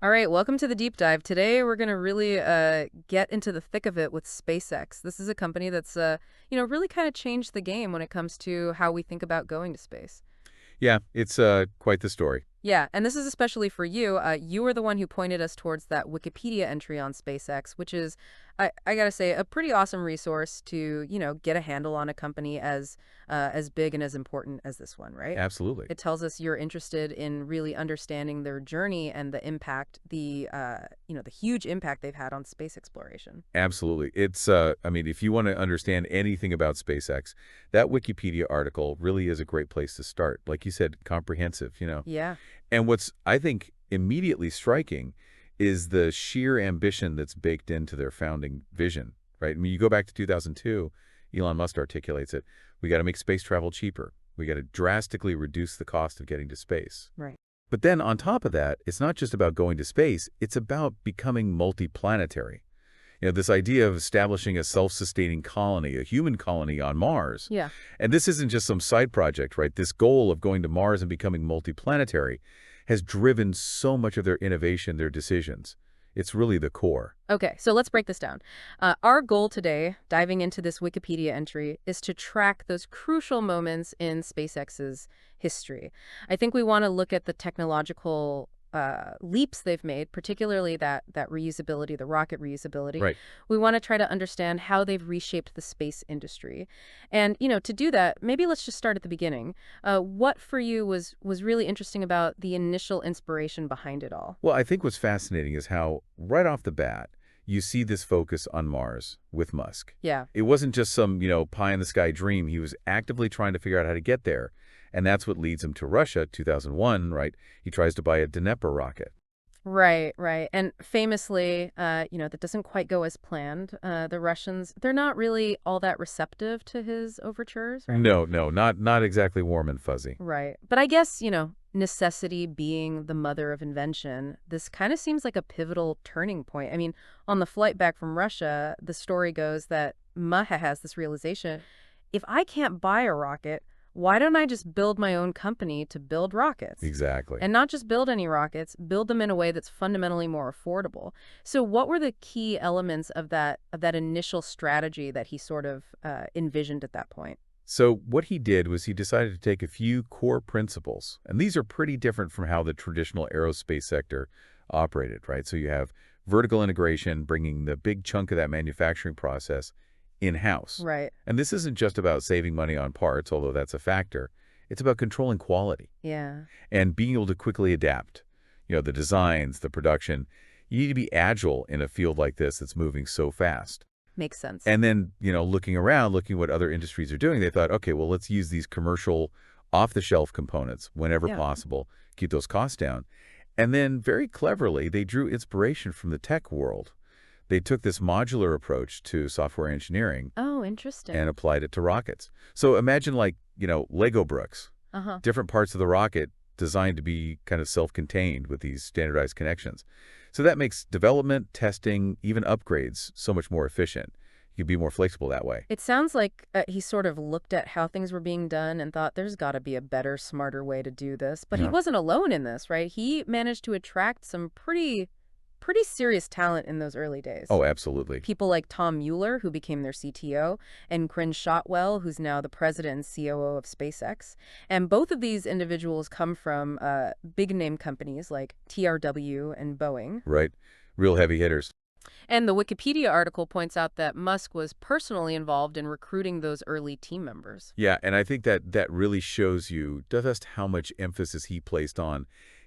All right, welcome to the deep dive. Today, we're going to really get into the thick of it with SpaceX. This is a company that's, really kind of changed the game when it comes to how we think about going to space. Yeah, it's quite the story. Yeah, and this is especially for you. You were the one who pointed us towards that Wikipedia entry on SpaceX, which is, I gotta say, a pretty awesome resource to, get a handle on a company as big and as important as this one, right? Absolutely. It tells us you're interested in really understanding their journey and the impact, the huge impact they've had on space exploration. Absolutely. It's I mean, if you want to understand anything about SpaceX, that Wikipedia article really is a great place to start. Like you said, comprehensive. Yeah. And what's I think immediately striking is the sheer ambition that's baked into their founding vision, right? I mean, you go back to 2002, Elon Musk articulates it. We got to make space travel cheaper. We got to drastically reduce the cost of getting to space. Right. But then on top of that, it's not just about going to space, it's about becoming multiplanetary. This idea of establishing a self-sustaining colony, a human colony on Mars. Yeah. And this isn't just some side project, right? This goal of going to Mars and becoming multiplanetary has driven so much of their innovation, their decisions. It's really the core. Okay, so let's break this down. Our goal today, diving into this Wikipedia entry, is to track those crucial moments in SpaceX's history. I think we want to look at the technological leaps they've made, particularly that reusability, the rocket reusability. Right. We want to try to understand how they've reshaped the space industry. And, to do that, maybe let's just start at the beginning. What for you was really interesting about the initial inspiration behind it all? Well, I think what's fascinating is how, right off the bat, you see this focus on Mars with Musk. Yeah. It wasn't just some, pie-in-the-sky dream. He was actively trying to figure out how to get there. And that's what leads him to Russia, 2001, right? He tries to buy a Dnepr rocket. Right, right. And famously, that doesn't quite go as planned. The Russians, they're not really all that receptive to his overtures, right? No, no, not exactly warm and fuzzy. Right. But I guess, necessity being the mother of invention, this kind of seems like a pivotal turning point. I mean, on the flight back from Russia, the story goes that Maha has this realization, if I can't buy a rocket, why don't I just build my own company to build rockets? Exactly. And not just build any rockets, build them in a way that's fundamentally more affordable. So what were the key elements of that initial strategy that he sort of envisioned at that point? So what he did was he decided to take a few core principles, and these are pretty different from how the traditional aerospace sector operated, right? So you have vertical integration, bringing the big chunk of that manufacturing process in-house. Right. And this isn't just about saving money on parts, although that's a factor. It's about controlling quality Yeah. and being able to quickly adapt. The designs, the production. You need to be agile in a field like this that's moving so fast. Makes sense. And then, looking around, looking what other industries are doing, they thought, okay, well, let's use these commercial off-the-shelf components whenever Yeah. possible, keep those costs down. And then very cleverly, they drew inspiration from the tech world. They took this modular approach to software engineering Oh, interesting. and applied it to rockets. So imagine like, Lego bricks, Uh-huh. different parts of the rocket designed to be kind of self-contained with these standardized connections. So that makes development, testing, even upgrades so much more efficient. You can be more flexible that way. It sounds like he sort of looked at how things were being done and thought there's got to be a better, smarter way to do this. But he Yeah. wasn't alone in this, right? He managed to attract some pretty serious talent in those early days. Oh, absolutely. People like Tom Mueller, who became their CTO, and Corinne Shotwell, who's now the president and COO of SpaceX. And both of these individuals come from big-name companies like TRW and Boeing. Right. Real heavy hitters. And the Wikipedia article points out that Musk was personally involved in recruiting those early team members. Yeah, and I think that really shows you just how much emphasis he placed on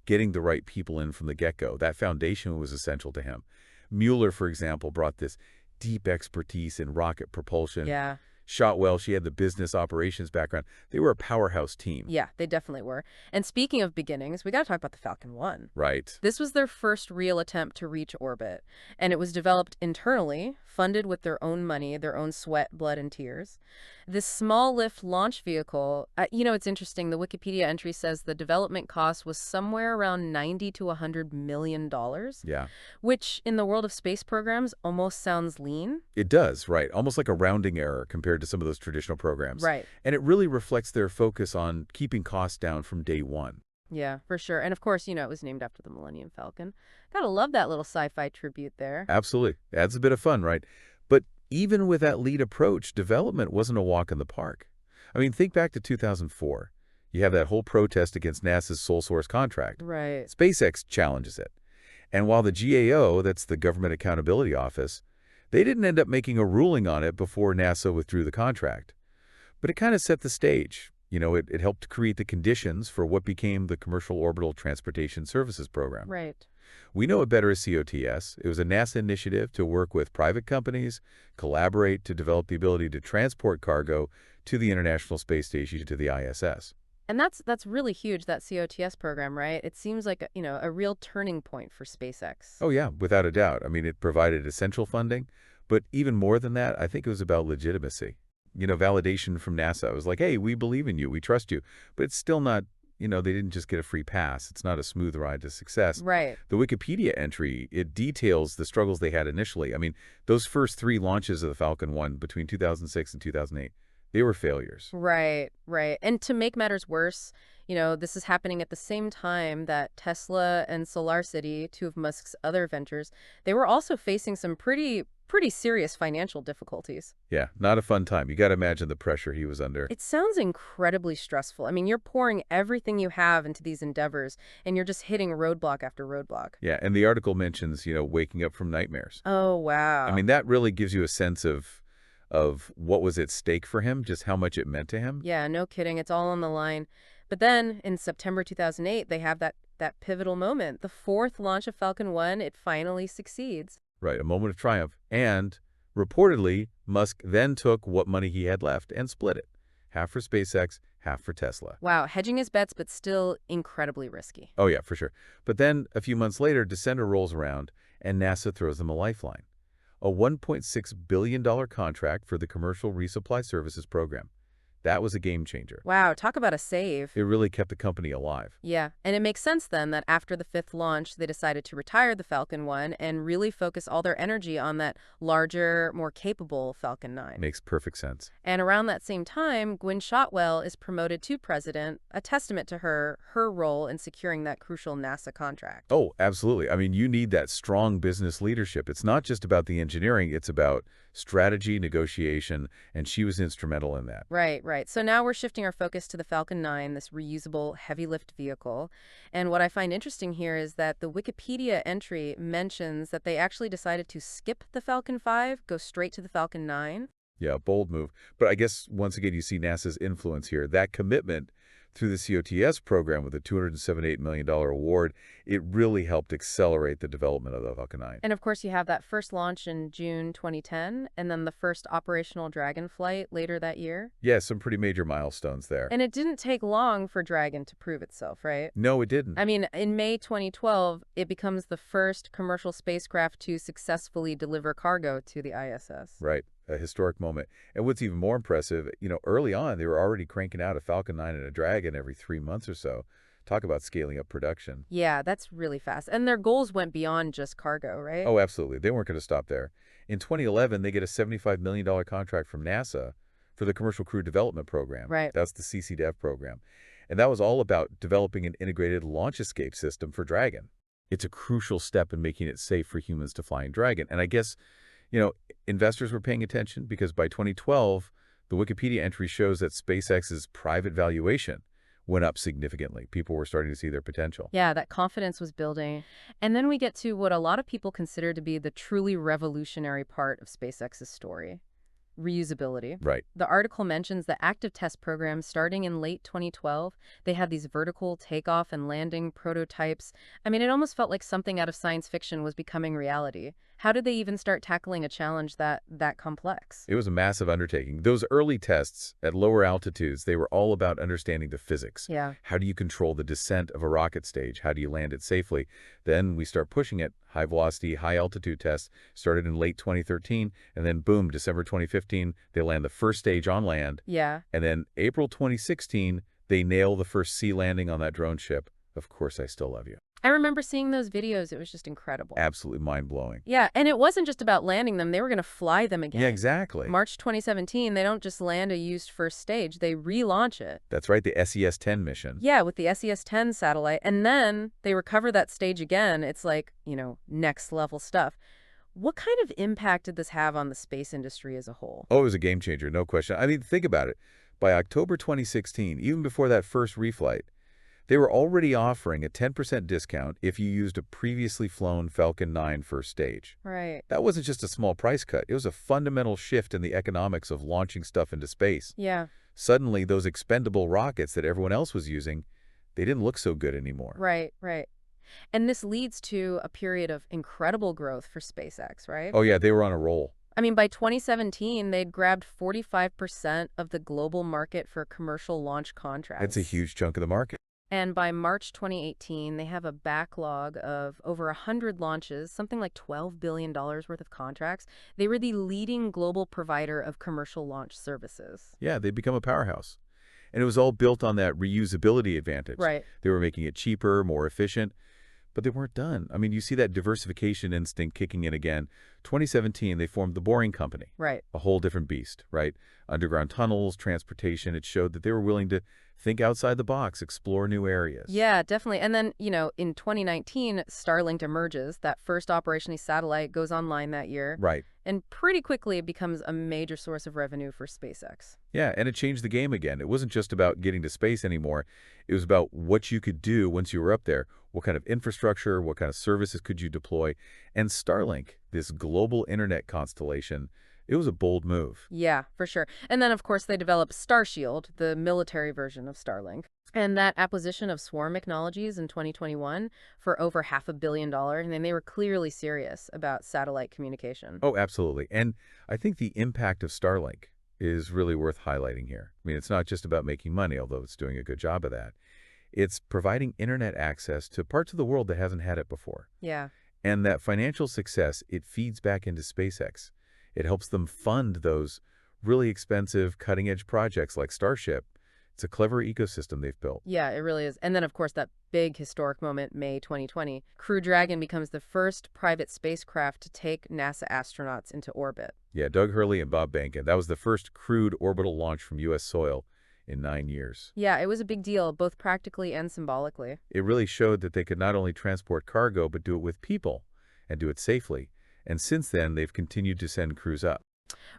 getting the right people in from the get-go. That foundation was essential to him. Mueller, for example, brought this deep expertise in rocket propulsion. Yeah. Shotwell, she had the business operations background. They were a powerhouse team. Yeah, they definitely were. And speaking of beginnings, we got to talk about the Falcon 1. Right. This was their first real attempt to reach orbit, and it was developed internally, funded with their own money, their own sweat, blood, and tears. This small lift launch vehicle, it's interesting. The Wikipedia entry says the development cost was somewhere around $90 to $100 million, Yeah. which in the world of space programs almost sounds lean. It does, right. Almost like a rounding error compared to some of those traditional programs. Right. And it really reflects their focus on keeping costs down from day one. Yeah, for sure. And of course, it was named after the Millennium Falcon. Gotta love that little sci-fi tribute there. Absolutely. Adds a bit of fun, right? But even with that lead approach, development wasn't a walk in the park. I mean, think back to 2004. You have that whole protest against NASA's sole source contract. Right. SpaceX challenges it. And while the GAO, that's the Government Accountability Office, they didn't end up making a ruling on it before NASA withdrew the contract. But it kind of set the stage. It helped create the conditions for what became the Commercial Orbital Transportation Services Program. Right. We know it better as COTS. It was a NASA initiative to work with private companies, collaborate to develop the ability to transport cargo to the International Space Station, to the ISS. And that's really huge, that COTS program, right? It seems like, a real turning point for SpaceX. Oh, yeah, without a doubt. I mean, it provided essential funding, but even more than that, I think it was about legitimacy. Validation from NASA. It was like, hey, we believe in you, we trust you. But it's still not, they didn't just get a free pass. It's not a smooth ride to success. Right. The Wikipedia entry, it details the struggles they had initially. I mean, those first 3 launches of the Falcon 1 between 2006 and 2008, they were failures. Right, right. And to make matters worse, this is happening at the same time that Tesla and SolarCity, two of Musk's other ventures, they were also facing some pretty serious financial difficulties. Yeah, not a fun time. You got to imagine the pressure he was under. It sounds incredibly stressful. I mean, you're pouring everything you have into these endeavors, and you're just hitting roadblock after roadblock. Yeah, and the article mentions, waking up from nightmares. Oh, I wow. mean, that really gives you a sense of what was at stake for him, just how much it meant to him. Yeah, no kidding. It's all on the line. But then in September 2008, they have that pivotal moment. The fourth launch of Falcon 1, it finally succeeds. Right, a moment of triumph. And reportedly, Musk then took what money he had left and split it. Half for SpaceX, half for Tesla. Wow, hedging his bets, but still incredibly risky. Oh, yeah, for sure. But then, a few months later, December rolls around, and NASA throws them a lifeline. A $1.6 billion contract for the Commercial Resupply Services Program. That was a game changer. Wow, talk about a save. It really kept the company alive. Yeah, and it makes sense then that after the fifth launch, they decided to retire the Falcon 1 and really focus all their energy on that larger, more capable Falcon 9. Makes perfect sense. And around that same time, Gwynne Shotwell is promoted to president, a testament to her role in securing that crucial NASA contract. Oh, absolutely. I mean, you need that strong business leadership. It's not just about the engineering, it's about strategy, negotiation, and she was instrumental in that. Right, right. So now we're shifting our focus to the Falcon 9, this reusable heavy lift vehicle. And what I find interesting here is that the Wikipedia entry mentions that they actually decided to skip the Falcon 5, go straight to the Falcon 9. Yeah, bold move. But I guess, once again, you see NASA's influence here. That commitment through the COTS program with a $278 million award, it really helped accelerate the development of the Falcon 9. And of course, you have that first launch in June 2010, and then the first operational Dragon flight later that year. Yeah, some pretty major milestones there. And it didn't take long for Dragon to prove itself, right? No, it didn't. I mean, in May 2012, it becomes the first commercial spacecraft to successfully deliver cargo to the ISS. Right. A historic moment. And what's even more impressive, early on, they were already cranking out a Falcon 9 and a Dragon every 3 months or so. Talk about scaling up production. Yeah, that's really fast. And their goals went beyond just cargo, right? Oh, absolutely. They weren't going to stop there. In 2011, they get a $75 million contract from NASA for the Commercial Crew Development Program. Right. That's the CCDEV program. And that was all about developing an integrated launch escape system for Dragon. It's a crucial step in making it safe for humans to fly in Dragon. And I guess, investors were paying attention because by 2012, the Wikipedia entry shows that SpaceX's private valuation went up significantly. People were starting to see their potential. Yeah, that confidence was building. And then we get to what a lot of people consider to be the truly revolutionary part of SpaceX's story: reusability. Right. The article mentions the active test program starting in late 2012. They had these vertical takeoff and landing prototypes. I mean, it almost felt like something out of science fiction was becoming reality. How did they even start tackling a challenge that complex? It was a massive undertaking. Those early tests at lower altitudes, they were all about understanding the physics. Yeah. How do you control the descent of a rocket stage? How do you land it safely? Then we start pushing it. High velocity, high altitude tests started in late 2013, and then boom, December 2015, they land the first stage on land. Yeah. And then April 2016, they nail the first sea landing on that drone ship. Of course, I still love you. I remember seeing those videos. It was just incredible. Absolutely mind-blowing. Yeah, and it wasn't just about landing them. They were going to fly them Yeah, again. exactly. March 2017, they don't just land a used first stage, they relaunch it. That's right, the SES-10 mission. Yeah, with the SES-10 satellite, and then they recover that stage again. It's like, next level stuff. What kind of impact did this have on the space industry as a whole? Oh, it was a game changer, no question. I mean, think about it. By October 2016, even before that first reflight, they were already offering a 10% discount if you used a previously flown Falcon 9 first stage. Right. That wasn't just a small price cut. It was a fundamental shift in the economics of launching stuff into space. Yeah, Suddenly, those expendable rockets that everyone else was using, they didn't look so good anymore. right, right. And this leads to a period of incredible growth for SpaceX, right? Oh yeah, they were on a roll. I mean, by 2017, they'd grabbed 45% of the global market for commercial launch That's a contracts. huge chunk of the market. And by March 2018, they have a backlog of over 100 launches, something like $12 billion worth of contracts. They were the leading global provider of commercial launch services. Yeah, they'd become a powerhouse. And it was all built on that reusability advantage. Right, They were making it cheaper, more efficient, but they weren't done. I mean, you see that diversification instinct kicking in again. 2017, they formed the Boring Company, right. a whole different beast, right? Underground tunnels, transportation. It showed that they were willing to think outside the box, explore new areas. Yeah, definitely. And then, in 2019, Starlink emerges. That first operationally satellite goes online that year. Right. And pretty quickly, it becomes a major source of revenue for SpaceX. Yeah, and it changed the game again. It wasn't just about getting to space anymore. It was about what you could do once you were up there. What kind of infrastructure, what kind of services could you deploy? And Starlink, this global internet constellation, it was a bold move. Yeah, for sure. And then, of course, they developed Starshield, the military version of Starlink. And that acquisition of Swarm Technologies in 2021 for over $500 million, and then they were clearly serious about satellite communication. Oh, absolutely. And I think the impact of Starlink is really worth highlighting here. I mean, it's not just about making money, although it's doing a good job of that. It's providing internet access to parts of the world that hasn't had it before. Yeah. And that financial success, it feeds back into SpaceX. It helps them fund those really expensive cutting-edge projects like Starship. It's a clever ecosystem they've built. Yeah, it really is. And then, of course, that big historic moment, May 2020. Crew Dragon becomes the first private spacecraft to take NASA astronauts into orbit. Yeah, Doug Hurley and Bob Behnken. That was the first crewed orbital launch from U.S. soil in 9 years. Yeah, it was a big deal, both practically and symbolically. It really showed that they could not only transport cargo, but do it with people and do it safely. And since then, they've continued to send crews up.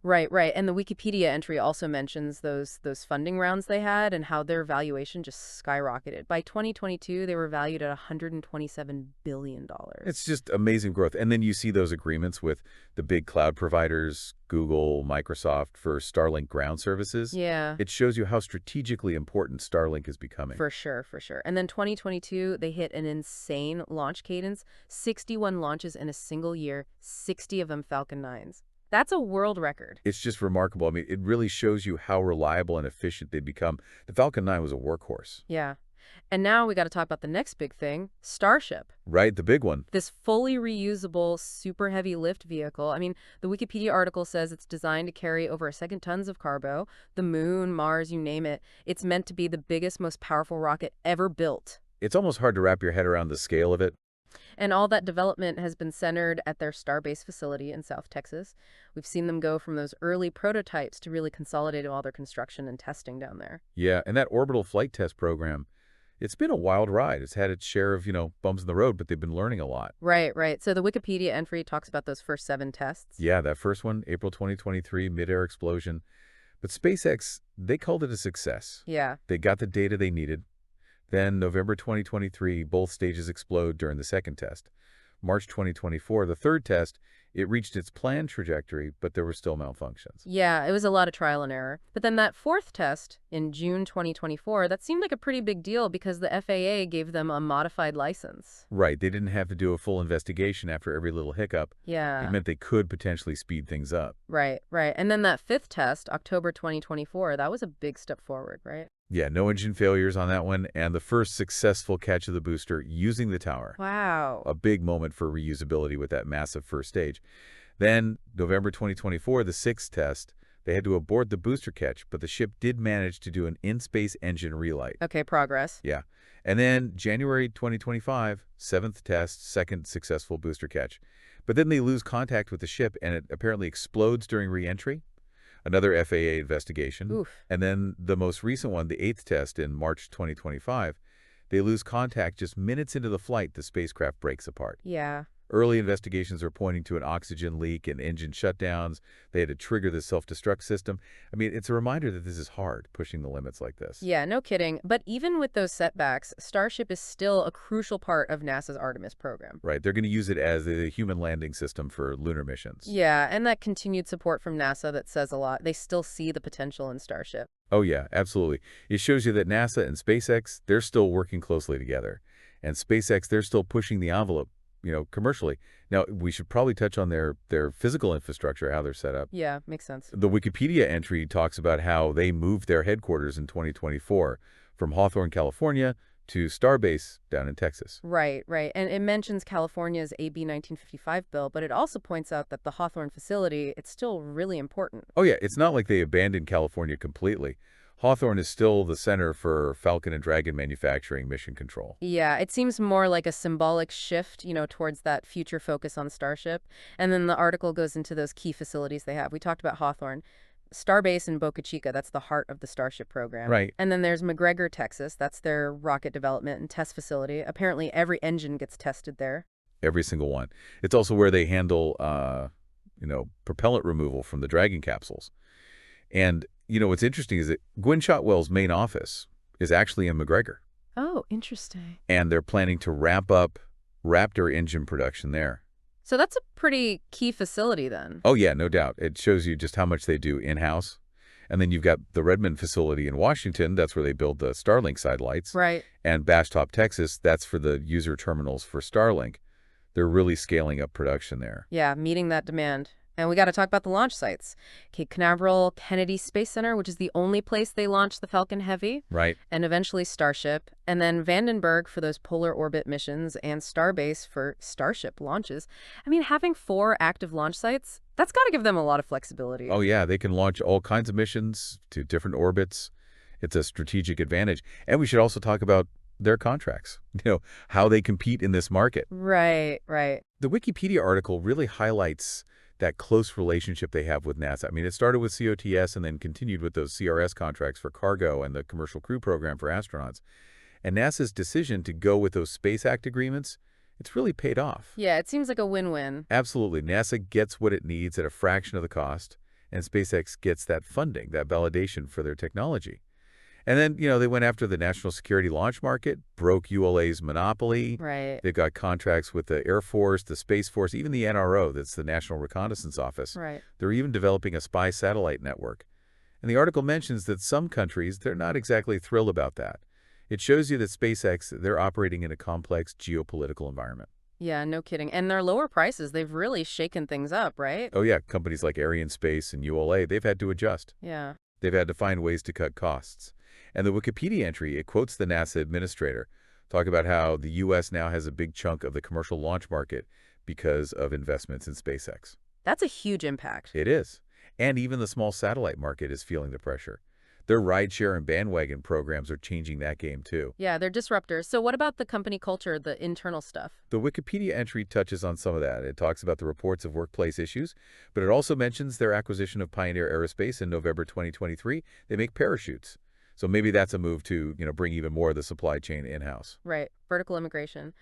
Right, right. And the Wikipedia entry also mentions those funding rounds they had and how their valuation just skyrocketed. By 2022, they were valued at $127 billion. It's just amazing growth. And then you see those agreements with the big cloud providers, Google, Microsoft, for Starlink ground services. Yeah, It shows you how strategically important Starlink is becoming. for sure, for sure. And then 2022, they hit an insane launch cadence, 61 launches in a single year, 60 of them Falcon 9s. That's a world record. It's just remarkable. I mean, it really shows you how reliable and efficient they've become. The Falcon 9 was a workhorse, Yeah. And now we got to talk about the next big thing, Starship. right? The big one. This fully reusable, super heavy lift vehicle. I mean, the Wikipedia article says it's designed to carry over a second tons of cargo, the moon, Mars, you name it. It's meant to be the biggest, most powerful rocket ever built. It's almost hard to wrap your head around the scale of it. And all that development has been centered at their Starbase facility in South Texas. We've seen them go from those early prototypes to really consolidating all their construction and testing down there. Yeah, and that orbital flight test program, it's been a wild ride. It's had its share of, bumps in the road, but they've been learning a lot. Right, right. So the Wikipedia entry talks about those first 7 tests. Yeah, that first one, April 2023, mid-air explosion. But SpaceX, they called it a success. Yeah. They got the data they needed. Then November 2023, both stages explode during the second test. March 2024, the third test, it reached its planned trajectory, but there were still malfunctions. Yeah, it was a lot of trial and error. But then that fourth test in June 2024, that seemed like a pretty big deal because the FAA gave them a modified license. Right, they didn't have to do a full investigation after every little hiccup. It Yeah, meant they could potentially speed things up. right, right. And then that fifth test, October 2024, that was a big step forward, right? Yeah, no engine failures on that one, and the first successful catch of the booster using the tower. Wow. A big moment for reusability with that massive first stage. Then, November 2024, the sixth test, They had to abort the booster catch, but the ship did manage to do an in-space engine relight. Okay, progress. Yeah. And then January 2025, seventh test, second successful booster catch. But then they lose contact with the ship, and it apparently explodes during re-entry. Another FAA investigation. Oof. And then the most recent one, the eighth test in March 2025, they lose contact just minutes into the flight, the spacecraft breaks apart. Yeah. Early investigations are pointing to an oxygen leak and engine shutdowns. They had to trigger the self-destruct system. I mean, it's a reminder that this is hard, pushing the limits like this. Yeah, no kidding. But even with those setbacks, Starship is still a crucial part of NASA's Artemis program. Right, they're going to use it as a human landing system for lunar missions. Yeah, and that continued support from NASA that says a lot. They still see the potential in Starship. Oh yeah, absolutely. It shows you that NASA and SpaceX, they're still working closely together. And SpaceX, they're still pushing the envelope, commercially. Now, we should probably touch on their physical infrastructure, how they're set up. Yeah, makes sense. The Wikipedia entry talks about how they moved their headquarters in 2024 from Hawthorne, California to Starbase down in Texas. Right, right. And it mentions California's AB 1955 bill, but it also points out that the Hawthorne facility, it's still really important. Oh yeah, it's not like they abandoned California completely. Hawthorne is still the center for Falcon and Dragon manufacturing mission control. Yeah, it seems more like a symbolic shift, towards that future focus on Starship. And then the article goes into those key facilities they have. We talked about Hawthorne. Starbase in Boca Chica, that's the heart of the Starship program. Right. And then there's McGregor, Texas. That's their rocket development and test facility. Apparently, every engine gets tested there. Every single one. It's also where they handle, propellant removal from the Dragon capsules. And, what's interesting is that Gwynne Shotwell's main office is actually in McGregor. Oh, interesting. And they're planning to ramp up Raptor engine production there. So that's a pretty key facility then. Oh, yeah, no doubt. It shows you just how much they do in-house. And then you've got the Redmond facility in Washington. That's where they build the Starlink satellites. Right. And Bashtop, Texas, that's for the user terminals for Starlink. They're really scaling up production there. Yeah, meeting that demand. And we got to talk about the launch sites. Cape Canaveral Kennedy Space Center, which is the only place they launched the Falcon Heavy. Right. And eventually Starship. And then Vandenberg for those polar orbit missions and Starbase for Starship launches. I mean, having 4 active launch sites, that's got to give them a lot of flexibility. Oh, yeah. They can launch all kinds of missions to different orbits. It's a strategic advantage. And we should also talk about their contracts, how they compete in this market. Right, right. The Wikipedia article really highlights that close relationship they have with NASA. I mean, it started with COTS and then continued with those CRS contracts for cargo and the Commercial Crew Program for astronauts. And NASA's decision to go with those Space Act agreements, it's really paid off. Yeah, it seems like a win-win. Absolutely. NASA gets what it needs at a fraction of the cost, and SpaceX gets that funding, that validation for their technology. And then, they went after the national security launch market, broke ULA's monopoly. Right. They've got contracts with the Air Force, the Space Force, even the NRO, that's the National Reconnaissance Office. Right. They're even developing a spy satellite network. And the article mentions that some countries, they're not exactly thrilled about that. It shows you that SpaceX, they're operating in a complex geopolitical environment. Yeah, no kidding. And their lower prices, they've really shaken things up, right? Oh yeah, companies like Arianespace and ULA, they've had to adjust. Yeah. They've had to find ways to cut costs. And the Wikipedia entry, it quotes the NASA administrator, talk about how the U.S. now has a big chunk of the commercial launch market because of investments in SpaceX. That's a huge impact. It is. And even the small satellite market is feeling the pressure. Their rideshare and bandwagon programs are changing that game too. Yeah, they're disruptors. So what about the company culture, the internal stuff? The Wikipedia entry touches on some of that. It talks about the reports of workplace issues, but it also mentions their acquisition of Pioneer Aerospace in November 2023. They make parachutes. So maybe that's a move to, bring even more of the supply chain in-house. Right. Vertical immigration.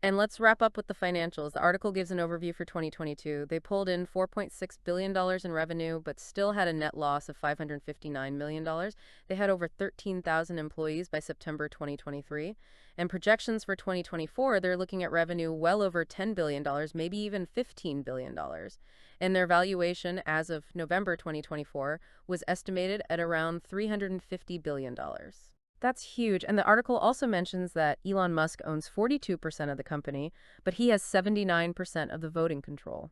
And let's wrap up with the financials. The article gives an overview for 2022. They pulled in $4.6 billion in revenue, but still had a net loss of $559 million. They had over 13,000 employees by September 2023. And projections for 2024, they're looking at revenue well over $10 billion, maybe even $15 billion. And their valuation as of November 2024 was estimated at around $350 billion. That's huge. And the article also mentions that Elon Musk owns 42% of the company, but he has 79% of the voting control.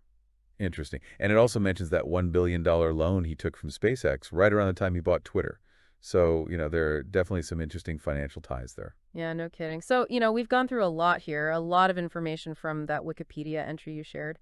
Interesting. And it also mentions that $1 billion loan he took from SpaceX right around the time he bought Twitter. So, there are definitely some interesting financial ties there. Yeah, no kidding. So, we've gone through a lot here, a lot of information from that Wikipedia entry you shared.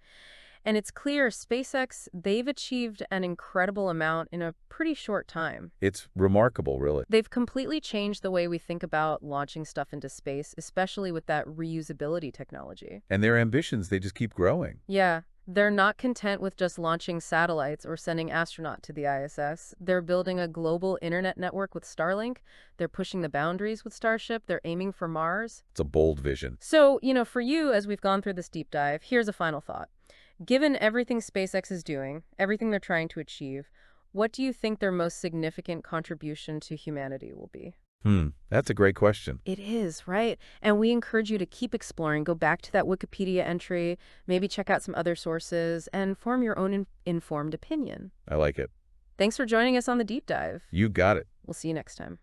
And it's clear SpaceX, they've achieved an incredible amount in a pretty short time. It's remarkable, really. They've completely changed the way we think about launching stuff into space, especially with that reusability technology. And their ambitions, they just keep growing. Yeah, they're not content with just launching satellites or sending astronauts to the ISS. They're building a global internet network with Starlink. They're pushing the boundaries with Starship. They're aiming for Mars. It's a bold vision. So, for you, as we've gone through this deep dive, here's a final thought. Given everything SpaceX is doing, everything they're trying to achieve, what do you think their most significant contribution to humanity will be? That's a great question. It is, right? And we encourage you to keep exploring. Go back to that Wikipedia entry, maybe check out some other sources, and form your own informed opinion. I like it. Thanks for joining us on the deep dive. You got it. We'll see you next time.